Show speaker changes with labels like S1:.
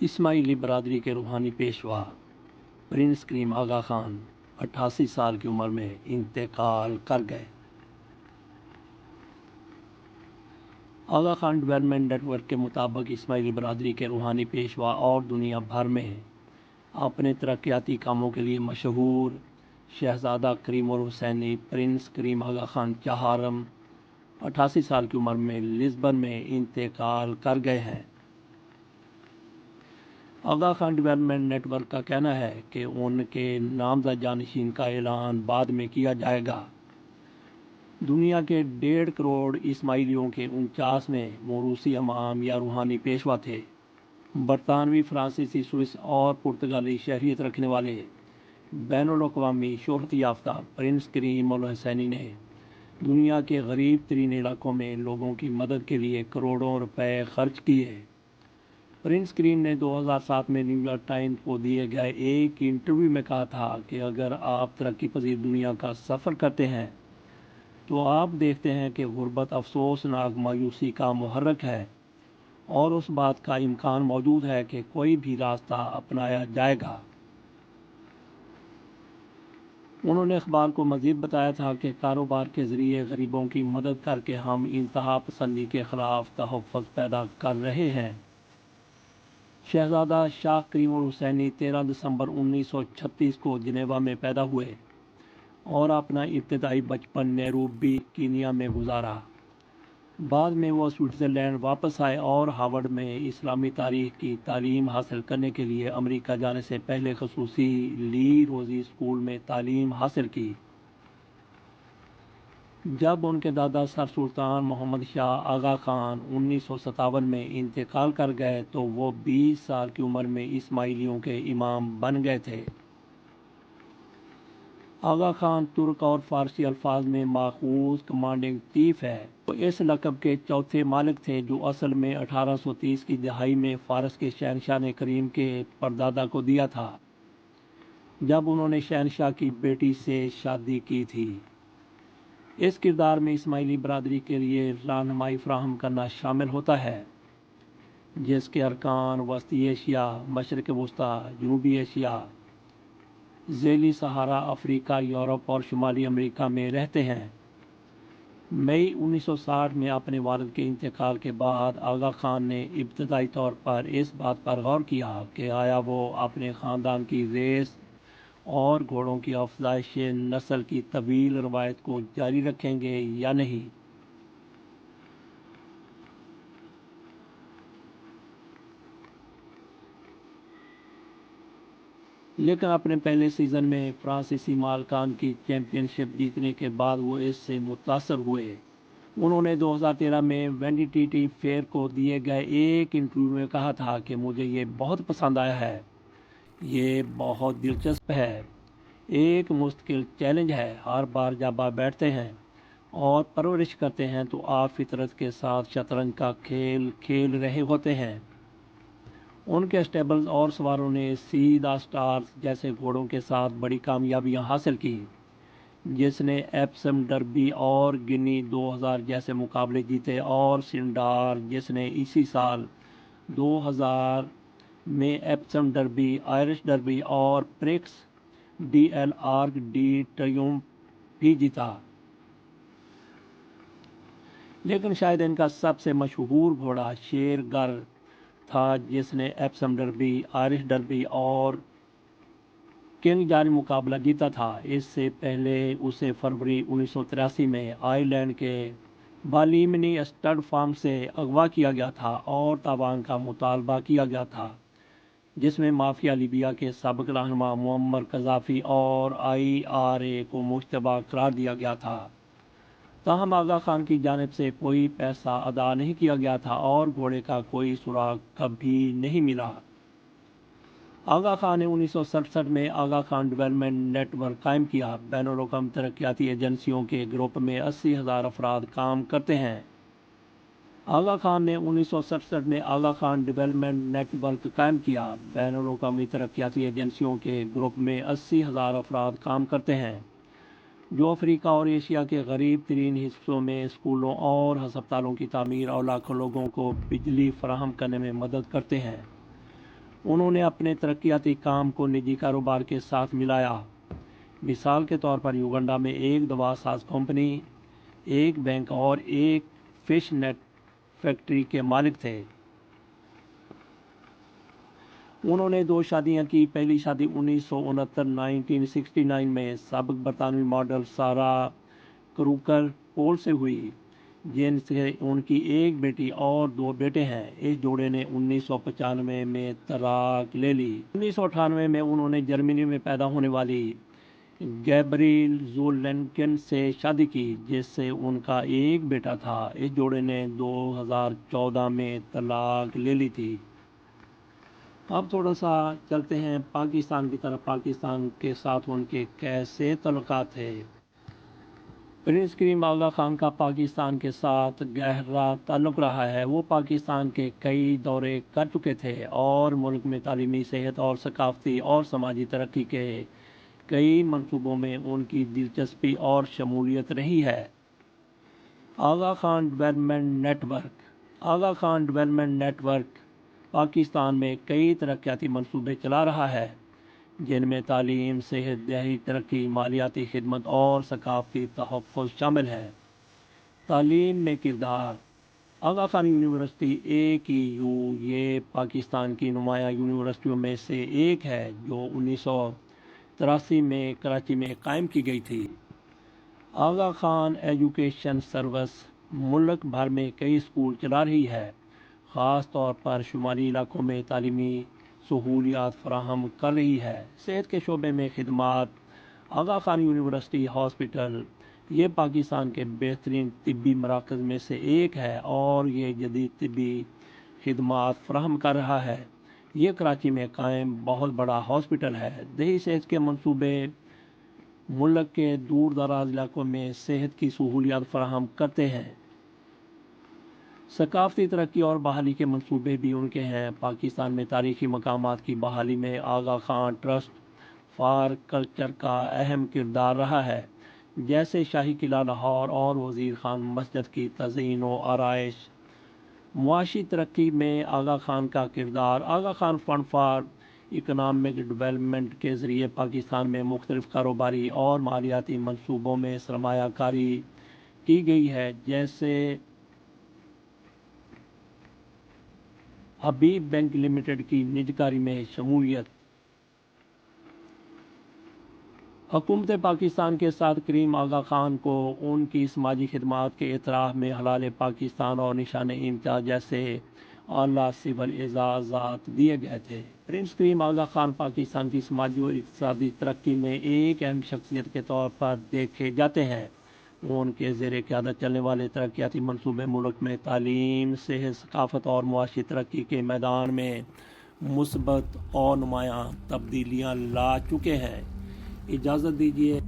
S1: اسماعیلی برادری کے روحانی پیشوا پرنس کریم آغا خان 88 سال کی عمر میں انتقال کر گئے۔ آغا خان ڈیولپمنٹ نیٹ ورک کے مطابق اسماعیلی برادری کے روحانی پیشوا اور دنیا بھر میں اپنے ترقیاتی کاموں کے لیے مشہور شہزادہ کریم الحسینی پرنس کریم آغا خان چہارم 88 سال کی عمر میں لسبن میں انتقال کر گئے ہیں۔ آغا خان ڈیولپمنٹ نیٹ ورک کا کہنا ہے کہ ان کے نامزد جانشین کا اعلان بعد میں کیا جائے گا۔ دنیا کے 1.5 کروڑ اسماعیلیوں کے 49ویں موروثی امام یا روحانی پیشوا تھے۔ برطانوی، فرانسیسی، سوئس اور پرتگالی شہریت رکھنے والے بین الاقوامی شہرت یافتہ پرنس کریم الحسینی نے دنیا کے غریب ترین علاقوں میں لوگوں کی مدد کے لیے کروڑوں روپے خرچ کیے۔ پرنس کریم نے 2007 میں نیو یارک ٹائمز کو دیے گئے ایک انٹرویو میں کہا تھا کہ اگر آپ ترقی پذیر دنیا کا سفر کرتے ہیں تو آپ دیکھتے ہیں کہ غربت افسوسناک مایوسی کا محرک ہے اور اس بات کا امکان موجود ہے کہ کوئی بھی راستہ اپنایا جائے گا۔ انہوں نے اخبار کو مزید بتایا تھا کہ کاروبار کے ذریعے غریبوں کی مدد کر کے ہم انتہا پسندی کے خلاف تحفظ پیدا کر رہے ہیں۔ شہزادہ شاہ کریم الحسینی 13 دسمبر 1936 کو جنیوا میں پیدا ہوئے اور اپنا ابتدائی بچپن نیروبی کینیا میں گزارا۔ بعد میں وہ سوئٹزرلینڈ واپس آئے اور ہارورڈ میں اسلامی تاریخ کی تعلیم حاصل کرنے کے لیے امریکہ جانے سے پہلے خصوصی لی روزی اسکول میں تعلیم حاصل کی۔ جب ان کے دادا سر سلطان محمد شاہ آغا خان 1957 میں انتقال کر گئے تو وہ 20 سال کی عمر میں اسماعیلیوں کے امام بن گئے تھے۔ آغا خان ترک اور فارسی الفاظ میں ماخوذ کمانڈنگ چیف ہے۔ وہ اس لقب کے چوتھے مالک تھے جو اصل میں 1830 کی دہائی میں فارس کے شہنشاہ نے کریم کے پردادا کو دیا تھا جب انہوں نے شہنشاہ کی بیٹی سے شادی کی تھی۔ اس کردار میں اسماعیلی برادری کے لیے رہنمائی فراہم کرنا شامل ہوتا ہے، جس کے ارکان وسطی ایشیا، مشرق وسطیٰ، جنوبی ایشیا، ذیلی صحارا افریقہ، یورپ اور شمالی امریکہ میں رہتے ہیں۔ مئی 1960 میں اپنے والد کے انتقال کے بعد آغا خان نے ابتدائی طور پر اس بات پر غور کیا کہ آیا وہ اپنے خاندان کی ریس اور گھوڑوں کی افزائش نسل کی طویل روایت کو جاری رکھیں گے یا نہیں۔ لیکن اپنے پہلے سیزن میں فرانسیسی مالکان کی چیمپئن شپ جیتنے کے بعد وہ اس سے متاثر ہوئے۔ انہوں نے 2013 میں وینڈی فیئر کو دیے گئے ایک انٹرویو میں کہا تھا کہ مجھے یہ بہت پسند آیا ہے، یہ بہت دلچسپ ہے، ایک مستقل چیلنج ہے۔ ہر بار جب آپ بیٹھتے ہیں اور پرورش کرتے ہیں تو آپ فطرت کے ساتھ شطرنج کا کھیل کھیل رہے ہوتے ہیں۔ ان کے اسٹیبلز اور سواروں نے سی دا اسٹارز جیسے گھوڑوں کے ساتھ بڑی کامیابیاں حاصل کی، جس نے ایپسم ڈربی اور گنی 2000 جیسے مقابلے جیتے، اور سنڈار جس نے اسی سال 2000 میں ایپسم ڈربی، آئرش ڈربی اور پریکس ڈی ایل آرک ڈی ٹریومف بھی جیتا۔ لیکن شاید ان کا سب سے مشہور گھوڑا شیر گر تھا جس نے ایپسم ڈربی، آئرش ڈربی اور کنگ جارج مقابلہ جیتا تھا۔ اس سے پہلے اسے فروری 1983 میں آئرلینڈ کے بالیمنی اسٹڈ فارم سے اغوا کیا گیا تھا اور تاوان کا مطالبہ کیا گیا تھا، جس میں مافیا لیبیا کے سابق رہنما معمر قذافی اور IRA کو مشتبہ قرار دیا گیا تھا۔ تاہم آغا خان کی جانب سے کوئی پیسہ ادا نہیں کیا گیا تھا اور گھوڑے کا کوئی سراغ کبھی نہیں ملا۔ آغا خان نے 1967 میں آغا خان ڈیولپمنٹ نیٹ ورک قائم کیا۔ بین الاقوامی ترقیاتی ایجنسیوں کے گروپ میں 80,000 افراد کام کرتے ہیں۔ آغا خان نے 1967 میں آغا خان ڈیولپمنٹ نیٹ ورک قائم کیا۔ بین الاقوامی ترقیاتی ایجنسیوں کے گروپ میں 80,000 افراد کام کرتے ہیں جو افریقہ اور ایشیا کے غریب ترین حصوں میں اسکولوں اور ہسپتالوں کی تعمیر اور لاکھوں لوگوں کو بجلی فراہم کرنے میں مدد کرتے ہیں۔ انہوں نے اپنے ترقیاتی کام کو نجی کاروبار کے ساتھ ملایا۔ مثال کے طور پر یوگنڈا میں ایک دوا ساز کمپنی، ایک بینک اور ایک فش نیٹ فیکٹری کے مالک تھے۔ انہوں نے 2 شادیاں کی۔ پہلی شادی 1969 میں سابق برطانوی ماڈل سارا کروکر پول سے ہوئی، جن سے ان کی ایک بیٹی اور 2 بیٹے ہیں۔ اس جوڑے نے 1995 میں طلاق لے لی۔ 1998 میں انہوں نے جرمنی میں پیدا ہونے والی گیبریل زولینکن سے شادی کی، جس سے ان کا ایک بیٹا تھا۔ اس جوڑے نے 2014 میں طلاق لے لی تھی۔ اب تھوڑا سا چلتے ہیں پاکستان کی طرف۔ پاکستان کے ساتھ ان کے کیسے تعلقات تھے۔ پرنس کریم آغا خان کا پاکستان کے ساتھ گہرا تعلق رہا ہے۔ وہ پاکستان کے کئی دورے کر چکے تھے اور ملک میں تعلیمی، صحت اور ثقافتی اور سماجی ترقی کے کئی منصوبوں میں ان کی دلچسپی اور شمولیت رہی ہے۔ Aga Khan development network. Aga Khan development network Pakistan میں کئی ترقیاتی منصوبے چلا رہا ہے، جن میں تعلیم، صحت، دیہی ترقی، مالیاتی خدمت اور ثقافتی تحفظ شامل ہے۔ تعلیم میں کردار۔ آغا خان یونیورسٹی AKU یہ پاکستان کی نمایاں یونیورسٹیوں میں سے ایک ہے جو 1983 میں کراچی میں قائم کی گئی تھی۔ آغا خان ایجوکیشن سروس ملک بھر میں کئی اسکول چلا رہی ہے، خاص طور پر شمالی علاقوں میں تعلیمی سہولیات فراہم کر رہی ہے۔ صحت کے شعبے میں خدمات۔ آغا خان یونیورسٹی ہاسپٹل یہ پاکستان کے بہترین طبی مراکز میں سے ایک ہے اور یہ جدید طبی خدمات فراہم کر رہا ہے۔ یہ کراچی میں قائم بہت بڑا ہاسپٹل ہے۔ دیہی صحت کے منصوبے ملک کے دور دراز علاقوں میں صحت کی سہولیات فراہم کرتے ہیں۔ ثقافتی ترقی اور بحالی کے منصوبے بھی ان کے ہیں۔ پاکستان میں تاریخی مقامات کی بحالی میں آغا خان ٹرسٹ فار کلچر کا اہم کردار رہا ہے، جیسے شاہی قلعہ لاہور اور وزیر خان مسجد کی تزئین و آرائش۔ معاشی ترقی میں آغا خان کا کردار۔ Aga Khan fund for economic development کے ذریعے پاکستان میں مختلف کاروباری اور مالیاتی منصوبوں میں سرمایہ کاری کی گئی ہے، جیسے حبیب بینک لمیٹڈ کی نجکاری میں شمولیت۔ حکومت پاکستان کے ساتھ کریم آغا خان کو ان کی سماجی خدمات کے اعتراف میں حلال پاکستان اور نشان امتیاز جیسے اعلیٰ سول اعزازات دیے گئے تھے۔ پرنس کریم آغا خان پاکستان کی سماجی اور اقتصادی ترقی میں ایک اہم شخصیت کے طور پر دیکھے جاتے ہیں۔ ان کے زیر قیادت چلنے والے ترقیاتی منصوبے ملک میں تعلیم، صحت، ثقافت اور معاشی ترقی کے میدان میں مثبت اور نمایاں تبدیلیاں لا چکے ہیں۔ اجازت دیجیے